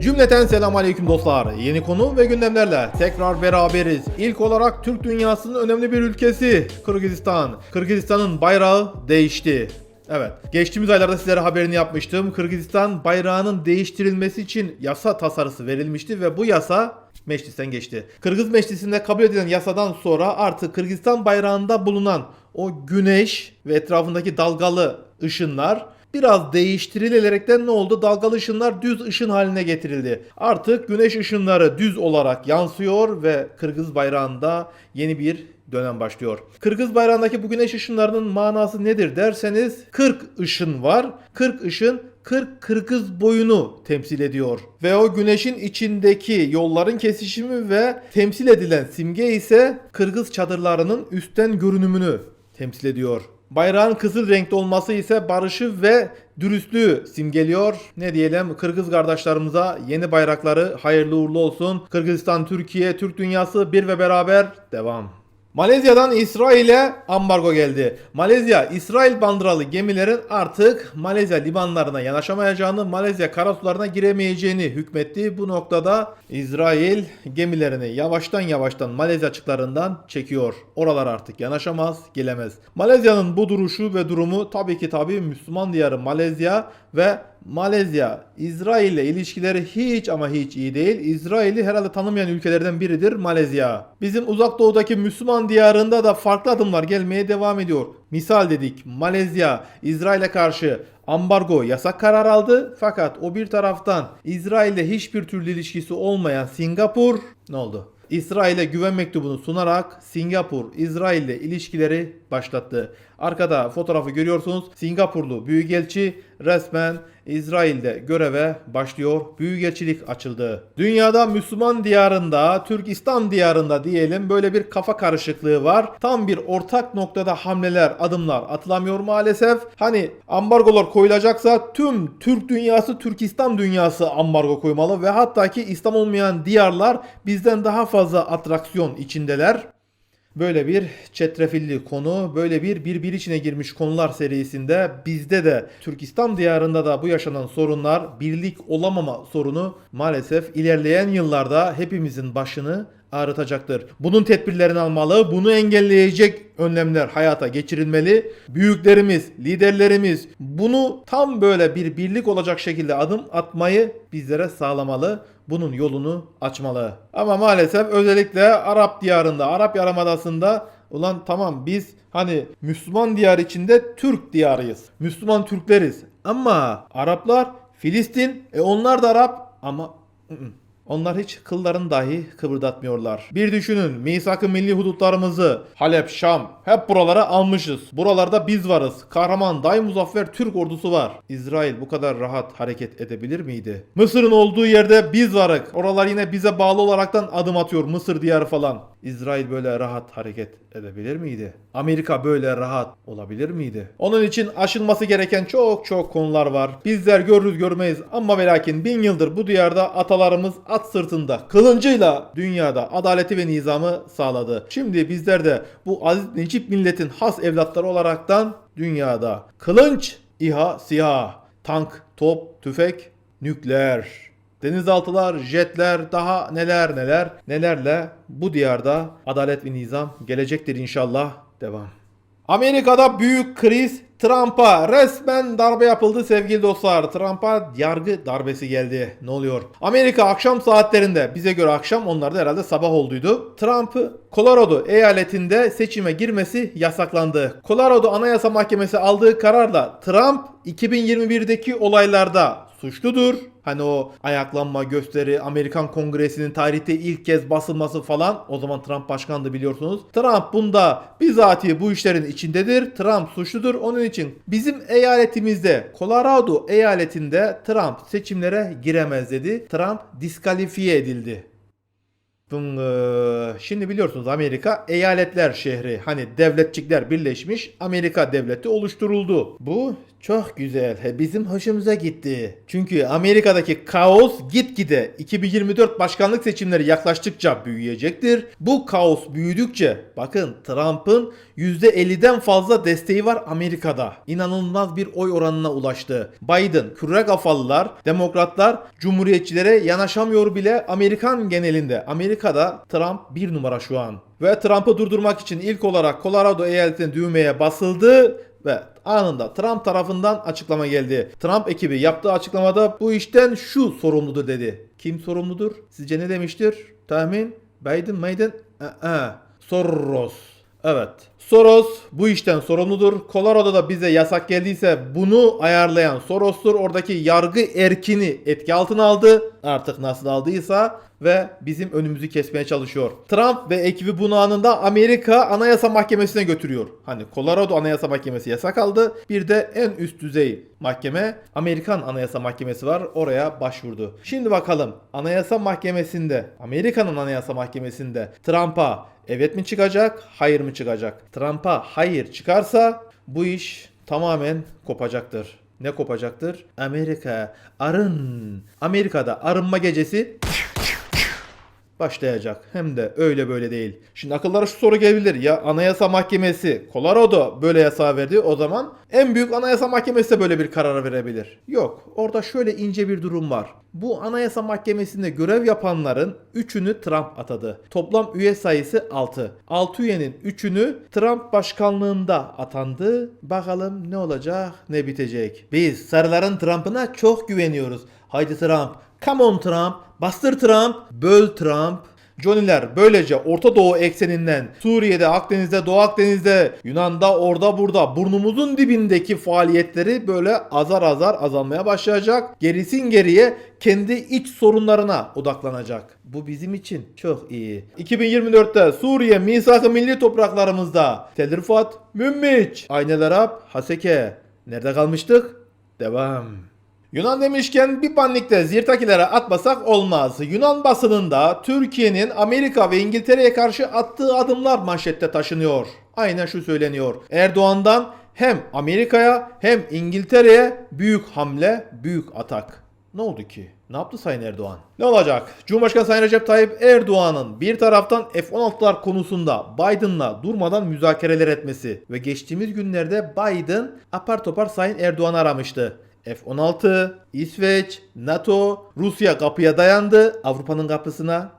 Cümleten selamünaleyküm dostlar. Yeni konu ve gündemlerle tekrar beraberiz. İlk olarak Türk dünyasının önemli bir ülkesi Kırgızistan. Kırgızistan'ın bayrağı değişti. Evet, geçtiğimiz aylarda sizlere haberini yapmıştım. Kırgızistan bayrağının değiştirilmesi için yasa tasarısı verilmişti ve bu yasa meclisten geçti. Kırgız meclisinde kabul edilen yasadan sonra artık Kırgızistan bayrağında bulunan o güneş ve etrafındaki dalgalı ışınlar biraz değiştirilerekten ne oldu? Dalgalı ışınlar düz ışın haline getirildi. Artık güneş ışınları düz olarak yansıyor ve Kırgız bayrağında yeni bir dönem başlıyor. Kırgız bayrağındaki bu güneş ışınlarının manası nedir derseniz 40 ışın var. 40 ışın 40 Kırgız boyunu temsil ediyor. Ve o güneşin içindeki yolların kesişimi ve temsil edilen simge ise Kırgız çadırlarının üstten görünümünü temsil ediyor. Bayrağın kızıl renkte olması ise barışı ve dürüstlüğü simgeliyor. Ne diyelim, Kırgız kardeşlerimize yeni bayrakları hayırlı uğurlu olsun. Kırgızistan, Türkiye, Türk dünyası bir ve beraber devam. Malezya'dan İsrail'e ambargo geldi. Malezya, İsrail bandıralı gemilerin artık Malezya limanlarına yanaşamayacağını, Malezya karasularına giremeyeceğini hükmetti. Bu noktada İsrail gemilerini yavaştan Malezya açıklarından çekiyor. Oralar artık yanaşamaz, gelemez. Malezya'nın bu duruşu ve durumu tabii Müslüman diyarı Malezya ve Malezya, İsrail ile ilişkileri hiç ama hiç iyi değil. İsrail'i herhalde tanımayan ülkelerden biridir Malezya. Bizim uzak doğudaki Müslüman diyarında da farklı adımlar gelmeye devam ediyor. Misal dedik, Malezya, İsrail'e karşı ambargo yasak karar aldı. Fakat o bir taraftan İsrail'le hiçbir türlü ilişkisi olmayan Singapur ne oldu? İsrail'e güven mektubunu sunarak Singapur, İsrail'le ilişkileri başlattı. Arkada fotoğrafı görüyorsunuz. Singapurlu büyükelçi resmen İsrail'de göreve başlıyor. Büyükelçilik açıldı. Dünyada Müslüman diyarında, Türkistan diyarında diyelim böyle bir kafa karışıklığı var. Tam bir ortak noktada hamleler, adımlar atılamıyor maalesef. Hani ambargolar koyulacaksa tüm Türk dünyası, Türkistan dünyası ambargo koymalı ve hatta ki İslam olmayan diyarlar bizden daha fazla atraksiyon içindeler. Böyle bir çetrefilli konu, böyle bir birbiri içine girmiş konular serisinde bizde de Türkistan diyarında da bu yaşanan sorunlar, birlik olamama sorunu maalesef ilerleyen yıllarda hepimizin başını ağrıtacaktır. Bunun tedbirlerini almalı, bunu engelleyecek önlemler hayata geçirilmeli. Büyüklerimiz, liderlerimiz bunu tam böyle bir birlik olacak şekilde adım atmayı bizlere sağlamalı. Bunun yolunu açmalı. Ama maalesef özellikle Arap diyarında, Arap Yarımadası'nda ulan tamam biz hani Müslüman diyar içinde Türk diyarıyız. Müslüman Türkleriz. Ama Araplar Filistin, onlar da Arap ama onlar hiç kıllarını dahi kıpırdatmıyorlar. Bir düşünün, misak-ı milli hudutlarımızı, Halep, Şam hep buralara almışız. Buralarda biz varız. Kahraman, daim muzaffer Türk ordusu var. İsrail bu kadar rahat hareket edebilir miydi? Mısır'ın olduğu yerde biz varık. Oralar yine bize bağlı olaraktan adım atıyor. Mısır diyarı falan. İsrail böyle rahat hareket edebilir miydi? Amerika böyle rahat olabilir miydi? Onun için aşılması gereken çok konular var. Bizler görürüz görmeyiz ama ve lakin 1000 yıldır bu diyarda atalarımız at sırtında kılıncıyla dünyada adaleti ve nizamı sağladı. Şimdi bizler de bu aziz necip milletin has evlatları olaraktan dünyada kılınç, İHA, SİHA, tank, top, tüfek, nükleer, denizaltılar, jetler, daha nelerle bu diyarda adalet ve nizam gelecektir inşallah. Devam. Amerika'da büyük kriz, Trump'a resmen darbe yapıldı sevgili dostlar. Trump'a yargı darbesi geldi. Ne oluyor? Amerika akşam saatlerinde, bize göre akşam, onlarda herhalde sabah olduydu. Trump'ı Colorado eyaletinde seçime girmesi yasaklandı. Colorado Anayasa Mahkemesi aldığı kararla Trump 2021'deki olaylarda suçludur. Hani o ayaklanma gösteri, Amerikan Kongresi'nin tarihte ilk kez basılması falan. O zaman Trump başkandı biliyorsunuz. Trump bunda bizatihi bu işlerin içindedir. Trump suçludur. Onun için bizim eyaletimizde, Colorado eyaletinde Trump seçimlere giremez dedi. Trump diskalifiye edildi. Şimdi biliyorsunuz Amerika eyaletler şehri, hani devletçikler birleşmiş Amerika devleti oluşturuldu. Bu Çok güzel. Bizim hoşumuza gitti. Çünkü Amerika'daki kaos gitgide 2024 başkanlık seçimleri yaklaştıkça büyüyecektir. Bu kaos büyüdükçe bakın Trump'ın %50'den fazla desteği var Amerika'da. İnanılmaz bir oy oranına ulaştı. Biden, kürek kafalılar, demokratlar, cumhuriyetçilere yanaşamıyor bile Amerikan genelinde. Amerika'da Trump bir numara şu an. Ve Trump'ı durdurmak için ilk olarak Colorado eyaletinin düğmeye basıldı ve anında Trump tarafından açıklama geldi. Trump ekibi yaptığı açıklamada bu işten şu sorumludur dedi. Kim sorumludur? Sizce ne demiştir? Tahmin? Biden? Soros. Evet. Soros bu işten sorumludur. Colorado'da bize yasak geldiyse bunu ayarlayan Soros'tur. Oradaki yargı erkini etki altına aldı. Artık nasıl aldıysa ve bizim önümüzü kesmeye çalışıyor. Trump ve ekibi bunu anında Amerika Anayasa Mahkemesi'ne götürüyor. Hani Colorado Anayasa Mahkemesi yasak aldı. Bir de en üst düzey mahkeme Amerikan Anayasa Mahkemesi var. Oraya başvurdu. Şimdi bakalım Anayasa Mahkemesi'nde, Amerika'nın Anayasa Mahkemesi'nde Trump'a evet mi çıkacak, hayır mı çıkacak? Trump'a hayır çıkarsa bu iş tamamen kopacaktır. Ne kopacaktır? Amerika arın. Amerika'da arınma gecesi başlayacak. Hem de öyle böyle değil. Şimdi akıllara şu soru gelebilir. Ya Anayasa Mahkemesi Colorado böyle yasağı verdi. O zaman en büyük Anayasa Mahkemesi de böyle bir karar verebilir. Yok. Orada şöyle ince bir durum var. Bu Anayasa Mahkemesi'nde görev yapanların 3'ünü Trump atadı. Toplam üye sayısı 6. 6 üyenin 3'ünü Trump başkanlığında atandı. Bakalım ne olacak, ne bitecek. Biz sarıların Trump'ına çok güveniyoruz. Haydi Trump. Come on Trump. Bastır Trump. Böl Trump. Johnny'ler böylece Orta Doğu ekseninden Suriye'de, Akdeniz'de, Doğu Akdeniz'de, Yunan'da, orada burada burnumuzun dibindeki faaliyetleri böyle azar azar azalmaya başlayacak. Gerisin geriye kendi iç sorunlarına odaklanacak. Bu bizim için çok iyi. 2024'te Suriye misak-ı milli topraklarımızda Tel Rifat, Münbiç, Ayn-el Arab, Haseke. Nerede kalmıştık? Devam. Yunan demişken bir panikte Zirtakilere atmasak olmaz. Yunan basınında Türkiye'nin Amerika ve İngiltere'ye karşı attığı adımlar manşette taşınıyor. Aynen şu söyleniyor. Erdoğan'dan hem Amerika'ya hem İngiltere'ye büyük hamle, büyük atak. Ne oldu ki? Ne yaptı Sayın Erdoğan? Ne olacak? Cumhurbaşkanı Sayın Recep Tayyip Erdoğan'ın bir taraftan F-16'lar konusunda Biden'la durmadan müzakereler etmesi ve geçtiğimiz günlerde Biden apar topar Sayın Erdoğan'ı aramıştı. F-16, İsveç, NATO, Rusya kapıya dayandı. Avrupa'nın kapısına.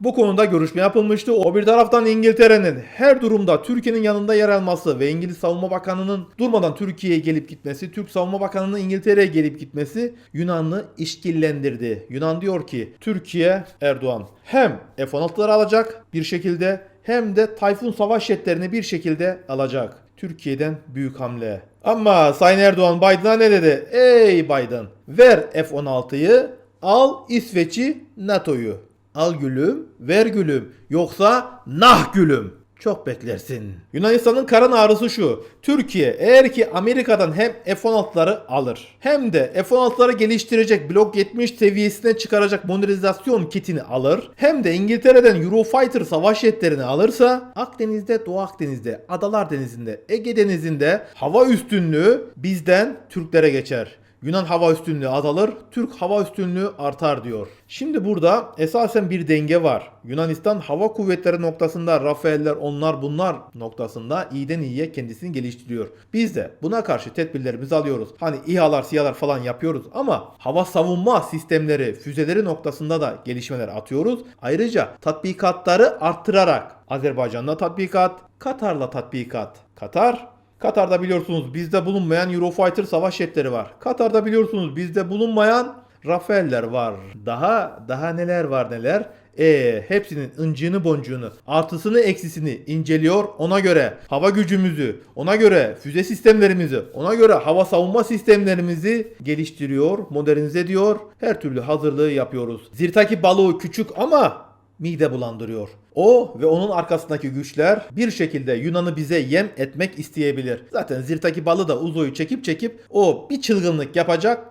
Bu konuda görüşme yapılmıştı. O bir taraftan İngiltere'nin her durumda Türkiye'nin yanında yer alması ve İngiliz Savunma Bakanı'nın durmadan Türkiye'ye gelip gitmesi, Türk Savunma Bakanı'nın İngiltere'ye gelip gitmesi Yunan'ı işkillendirdi. Yunan diyor ki Türkiye, Erdoğan hem F-16'ları alacak bir şekilde hem de Tayfun savaş jetlerini bir şekilde alacak. Türkiye'den büyük hamle. Ama Sayın Erdoğan Biden'a ne dedi? Ey Biden, ver F-16'yı, al İsveç'i, NATO'yu. Al gülüm, ver gülüm. Yoksa nah gülüm. Çok beklersin. Yunanistan'ın karın ağrısı şu. Türkiye eğer ki Amerika'dan hem F-16'ları alır hem de F-16'ları geliştirecek Block 70 seviyesine çıkaracak modernizasyon kitini alır hem de İngiltere'den Eurofighter savaş jetlerini alırsa Akdeniz'de, Doğu Akdeniz'de, Adalar Denizi'nde, Ege Denizi'nde hava üstünlüğü bizden Türklere geçer. Yunan hava üstünlüğü azalır, Türk hava üstünlüğü artar diyor. Şimdi burada esasen bir denge var. Yunanistan hava kuvvetleri noktasında Rafael'ler onlar bunlar noktasında iyiden iyiye kendisini geliştiriyor. Biz de buna karşı tedbirlerimizi alıyoruz. Hani İHA'lar, SİHA'lar falan yapıyoruz ama hava savunma sistemleri, füzeleri noktasında da gelişmeler atıyoruz. Ayrıca tatbikatları arttırarak Azerbaycan'la tatbikat, Katar'la tatbikat. Katar'da biliyorsunuz bizde bulunmayan Eurofighter savaş jetleri var. Katar'da biliyorsunuz bizde bulunmayan Rafael'ler var. Daha neler var neler. Hepsinin incini boncuğunu, artısını eksisini inceliyor. Ona göre hava gücümüzü, ona göre füze sistemlerimizi, ona göre hava savunma sistemlerimizi geliştiriyor, modernize ediyor. Her türlü hazırlığı yapıyoruz. Zirtaki balığı küçük ama mide bulandırıyor. O ve onun arkasındaki güçler bir şekilde Yunan'ı bize yem etmek isteyebilir. Zaten Zirtaki balığı da Uzo'yu çekip o bir çılgınlık yapacak.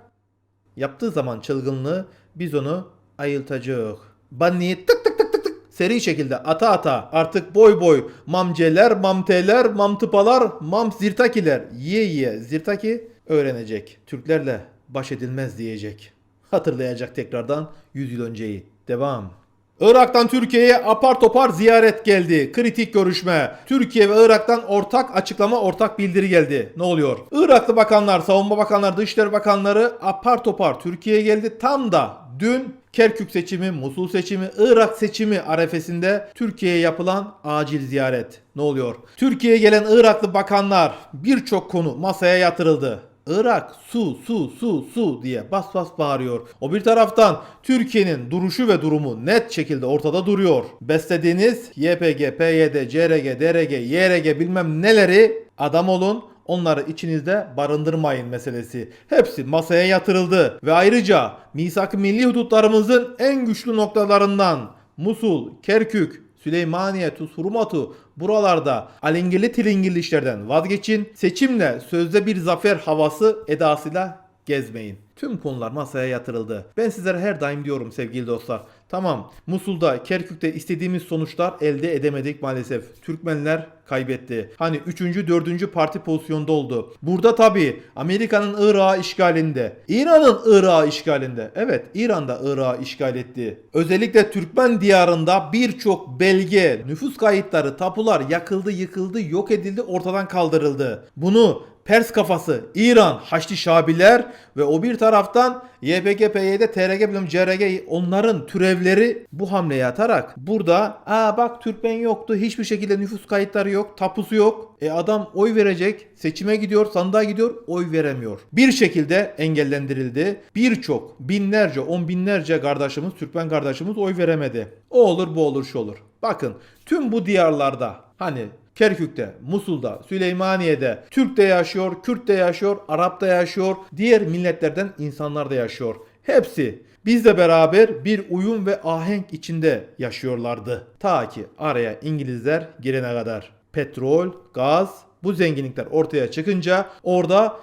Yaptığı zaman çılgınlığı biz onu ayıltacak. Bunny'i tık tık tık tık tık seri şekilde ata artık boy mamceler, mamteler, mamtıpalar, mam zirtakiler yiye Zirtaki Öğrenecek. Türklerle baş edilmez diyecek. Hatırlayacak tekrardan 100 yıl önceyi. Devam. Irak'tan Türkiye'ye apar topar ziyaret geldi. Kritik görüşme. Türkiye ve Irak'tan ortak açıklama, ortak bildiri geldi. Ne oluyor? Iraklı bakanlar, savunma bakanları, dışişleri bakanları apar topar Türkiye'ye geldi. Tam da dün Kerkük seçimi, Musul seçimi, Irak seçimi arefesinde Türkiye'ye yapılan acil ziyaret. Ne oluyor? Türkiye'ye gelen Iraklı bakanlar, birçok konu masaya yatırıldı. Irak su su su su diye bas bas bağırıyor. O bir taraftan Türkiye'nin duruşu ve durumu net şekilde ortada duruyor. Beslediğiniz YPG, PYD, CRG, DRG, YRG bilmem neleri adam olun, onları içinizde barındırmayın meselesi. Hepsi masaya yatırıldı ve ayrıca misak-ı milli hudutlarımızın en güçlü noktalarından Musul, Kerkük, Süleymaniye, Tuz, Hurmatu buralarda alengirli tilingirli işlerden vazgeçin. Seçimle sözde bir zafer havası edasıyla gezmeyin. Tüm konular masaya yatırıldı. Ben sizlere her daim diyorum sevgili dostlar. Tamam, Musul'da, Kerkük'te istediğimiz sonuçlar elde edemedik maalesef. Türkmenler kaybetti. Hani 3. 4. parti pozisyonda oldu. Burada tabii Amerika'nın Irak'ı işgalinde, İran'ın Irak'ı işgalinde. Evet, İran da Irak'ı işgal etti. Özellikle Türkmen diyarında birçok belge, nüfus kayıtları, tapular yakıldı, yıkıldı, yok edildi, ortadan kaldırıldı. Bunu Pers kafası, İran, Haçlı Şabiler ve o bir taraftan YPG, PYD, TRG, CRG onların türevleri bu hamleye atarak burada bak Türkmen yoktu, hiçbir şekilde nüfus kayıtları yok, tapusu yok. Adam oy verecek, seçime gidiyor, sandığa gidiyor, oy veremiyor. Bir şekilde engellendirildi. Birçok, binlerce, on binlerce kardeşimiz, Türkmen kardeşimiz oy veremedi. O olur, bu olur, şu olur. Bakın tüm bu diyarlarda hani Kerkük'te, Musul'da, Süleymaniye'de Türk de yaşıyor, Kürt de yaşıyor, Arap da yaşıyor, diğer milletlerden insanlar da yaşıyor. Hepsi bizle beraber bir uyum ve ahenk içinde yaşıyorlardı. Ta ki araya İngilizler girene kadar. Petrol, gaz, bu zenginlikler ortaya çıkınca orada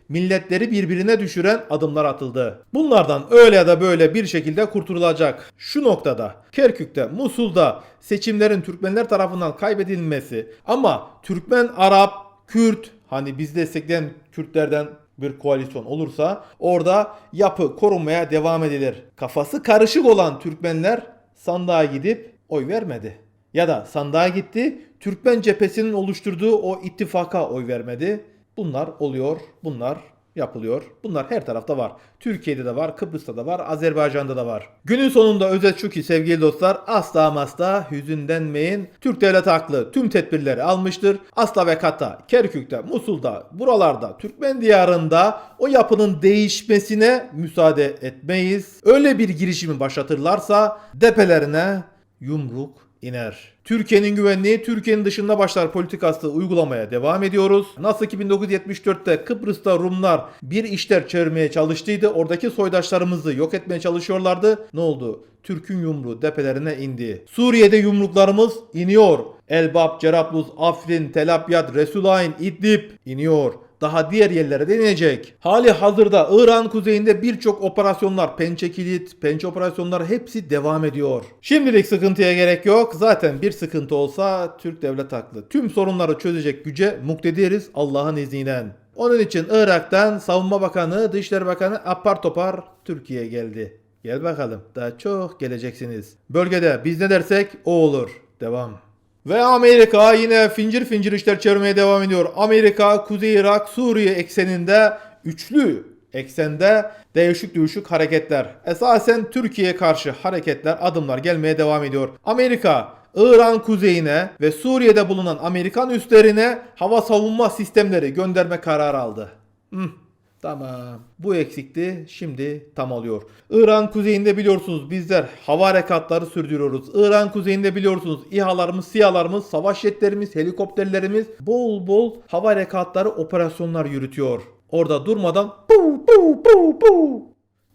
milletleri birbirine düşüren adımlar atıldı. Bunlardan öyle ya da böyle bir şekilde kurtulacak. Şu noktada Kerkük'te, Musul'da seçimlerin Türkmenler tarafından kaybedilmesi ama Türkmen, Arap, Kürt hani biz destekleyen Kürtlerden bir koalisyon olursa orada yapı korunmaya devam edilir. Kafası karışık olan Türkmenler sandığa gidip oy vermedi. Ya da sandığa gitti, Türkmen cephesinin oluşturduğu o ittifaka oy vermedi. Bunlar oluyor, bunlar yapılıyor. Bunlar her tarafta var. Türkiye'de de var, Kıbrıs'ta da var, Azerbaycan'da da var. Günün sonunda özet şu ki sevgili dostlar, asla masla hüzünlenmeyin. Türk devleti haklı tüm tedbirleri almıştır. Asla ve kata Kerkük'te, Musul'da, buralarda, Türkmen diyarında o yapının değişmesine müsaade etmeyiz. Öyle bir girişimi başlatırlarsa depelerine yumruk iner. Türkiye'nin güvenliği Türkiye'nin dışında başlar politikası uygulamaya devam ediyoruz. Nasıl ki 1974'te Kıbrıs'ta Rumlar bir işler çevirmeye çalıştıydı. Oradaki soydaşlarımızı yok etmeye çalışıyorlardı. Ne oldu? Türk'ün yumruğu depelerine indi. Suriye'de yumruklarımız iniyor. Elbap, Cerablus, Afrin, Tel Abyad, Resulayn, İdlib iniyor. Daha diğer yerlere de inecek. Hali hazırda İran kuzeyinde birçok operasyonlar, Pençe Kilit, Pençe operasyonlar hepsi devam ediyor. Şimdilik sıkıntıya gerek yok. Zaten bir sıkıntı olsa Türk devlet haklı. Tüm sorunları çözecek güce muktediriz Allah'ın izniyle. Onun için Irak'tan Savunma Bakanı, Dışişleri Bakanı apar topar Türkiye'ye geldi. Gel bakalım. Daha çok geleceksiniz. Bölgede biz ne dersek o olur. Devam. Ve Amerika yine fincir fincir işler çevirmeye devam ediyor. Amerika, Kuzey Irak, Suriye ekseninde üçlü eksende değişik hareketler. Esasen Türkiye'ye karşı hareketler, adımlar gelmeye devam ediyor. Amerika, İran kuzeyine ve Suriye'de bulunan Amerikan üslerine hava savunma sistemleri gönderme kararı aldı. Tamam. Bu eksikti. Şimdi tam oluyor. İran kuzeyinde biliyorsunuz bizler hava harekatları sürdürüyoruz. İran kuzeyinde biliyorsunuz İHA'larımız, SİHA'larımız, savaş jetlerimiz, helikopterlerimiz bol bol hava harekatları operasyonlar yürütüyor. Orada durmadan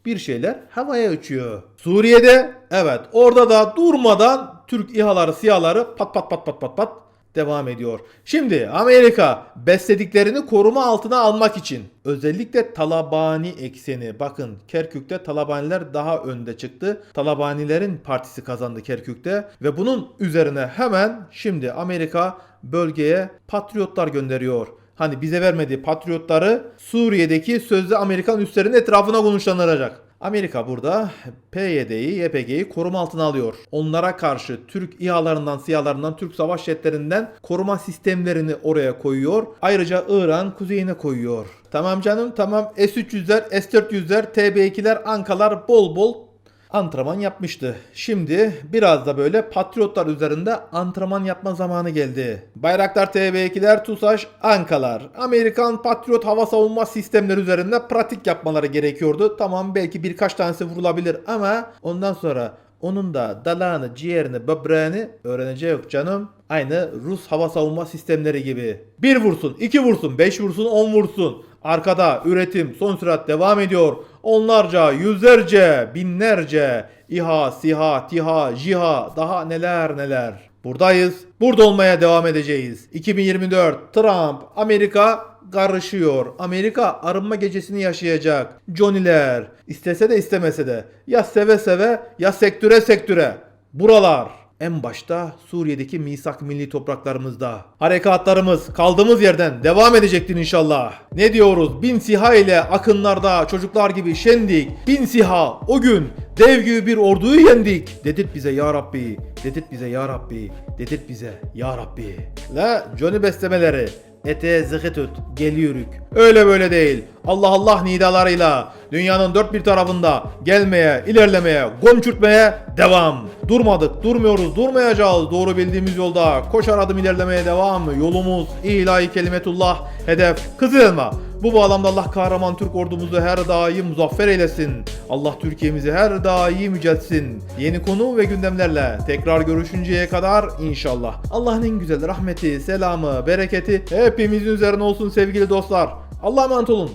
bir şeyler havaya uçuyor. Suriye'de evet orada da durmadan Türk İHA'ları, SİHA'ları pat devam ediyor. Şimdi Amerika beslediklerini koruma altına almak için özellikle Talabani ekseni, bakın Kerkük'te Talabaniler daha önde çıktı. Talabanilerin partisi kazandı Kerkük'te ve bunun üzerine hemen şimdi Amerika bölgeye patriotlar gönderiyor. Hani bize vermediği patriotları Suriye'deki sözde Amerikan üslerinin etrafına konuşlanacak. Amerika burada PYD'yi, YPG'yi koruma altına alıyor. Onlara karşı Türk İHA'larından, SİHA'larından, Türk savaş jetlerinden koruma sistemlerini oraya koyuyor. Ayrıca İran kuzeyine koyuyor. Tamam canım, tamam. S-300'ler, S-400'ler, TB2'ler, Ankalar bol bol antrenman yapmıştı. Şimdi biraz da böyle patriotlar üzerinde antrenman yapma zamanı geldi. Bayraktar TB2'ler, TUSAŞ, Ankalar. Amerikan patriot hava savunma sistemleri üzerinde pratik yapmaları gerekiyordu. Tamam, belki birkaç tanesi vurulabilir ama ondan sonra onun da dalağını, ciğerini, böbreğini öğreneceği yok canım. Aynı Rus hava savunma sistemleri gibi. 1 vursun, 2 vursun, 5 vursun, 10 vursun. Arkada üretim son sürat devam ediyor. Onlarca, yüzlerce, binlerce İHA, SİHA, TİHA, JİHA, daha neler neler. Buradayız. Burada olmaya devam edeceğiz. 2024 Trump, Amerika karışıyor. Amerika arınma gecesini yaşayacak. Johnny'ler istese de istemese de ya seve seve ya sektöre sektöre. Buralar. En başta Suriye'deki misak milli topraklarımızda. Harekatlarımız kaldığımız yerden devam edecektir inşallah. Ne diyoruz? 1000 SİHA ile akınlarda çocuklar gibi şendik. 1000 SİHA o gün dev gibi bir orduyu yendik. Dedirт bize ya Rabbi. Dedirт bize ya Rabbi. Dedirт bize ya Rabbi. La Johnny beslemeleri. Ete zıkı tut, geliyorük. Öyle böyle değil. Allah Allah nidalarıyla dünyanın dört bir tarafında gelmeye, ilerlemeye, gomçürtmeye devam. Durmadık, durmuyoruz, durmayacağız. Doğru bildiğimiz yolda koşar adım ilerlemeye devam. Yolumuz ilahi kelimetullah, hedef Kızıl Elma. Bu bağlamda Allah kahraman Türk ordumuzu her daim muzaffer eylesin. Allah Türkiye'mizi her daim yüceltsin. Yeni konu ve gündemlerle tekrar görüşünceye kadar inşallah. Allah'ın en güzel rahmeti, selamı, bereketi hepimizin üzerine olsun sevgili dostlar. Allah'a emanet olun.